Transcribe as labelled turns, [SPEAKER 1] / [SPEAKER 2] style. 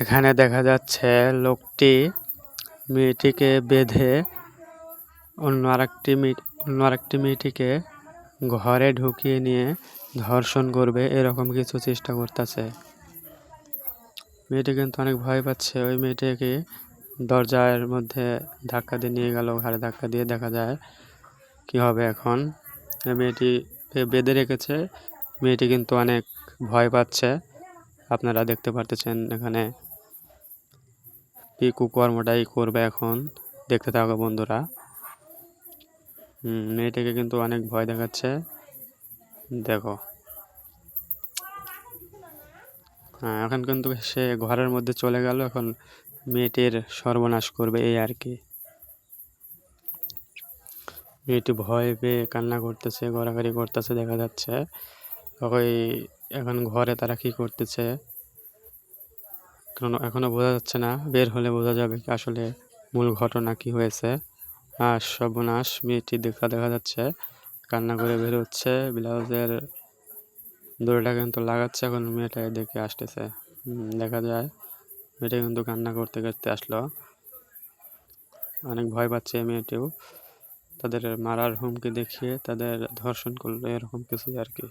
[SPEAKER 1] এখানে দেখা যাচ্ছে লোকটি মেয়েটিকে বেঁধে অন্য আরেকটি মেয়েটিকে ঘরে ঢুকিয়ে নিয়ে ধর্ষণ করবে এরকম কিছু চেষ্টা করতেছে। মেয়েটি কিন্তু অনেক ভয় পাচ্ছে। ওই মেয়েটিকে দরজার মধ্যে ধাক্কা দিয়ে নিয়ে গেল, ঘাড়ে ধাক্কা দিয়ে। দেখা যায় কি হবে এখন। মেয়েটি বেঁধে রেখেছে, মেয়েটি কিন্তু অনেক ভয় পাচ্ছে। আপনারা দেখতে পারতেছেন এখানে কি কুকর্মটাই করবে এখন। দেখতে থাকো বন্ধুরা। মেয়েটিকে কিন্তু অনেক ভয় দেখাচ্ছে, দেখো। হ্যাঁ, এখন কিন্তু সে ঘরের মধ্যে চলে গেল। এখন মেয়েটির সর্বনাশ করবে, এই আর কি। মেয়েটি ভয় পেয়ে কান্না করতেছে, গড়াগড়ি করতেছে, দেখা যাচ্ছে। ওই এখন ঘরে তারা কি করতেছে এখনো বোঝা যাচ্ছে না। বের হলে বোঝা যাবে আসলে মূল ঘটনা কি হয়েছে। আর সর্বনাশ, মেয়েটি দেখা যাচ্ছে কান্না করে বের হচ্ছে, ব্লাউজের দড়িটা কিন্তু লাগাচ্ছে। এখন মেয়েটা দেখে আসতেছে, দেখা যায় মেয়েটা কিন্তু কান্না করতে করতে আসলো। অনেক ভয় পাচ্ছে মেয়েটিও। তাদের মারার হুমকি দেখিয়ে তাদের ধর্ষণ করলো, এরকম কিছু আর কি।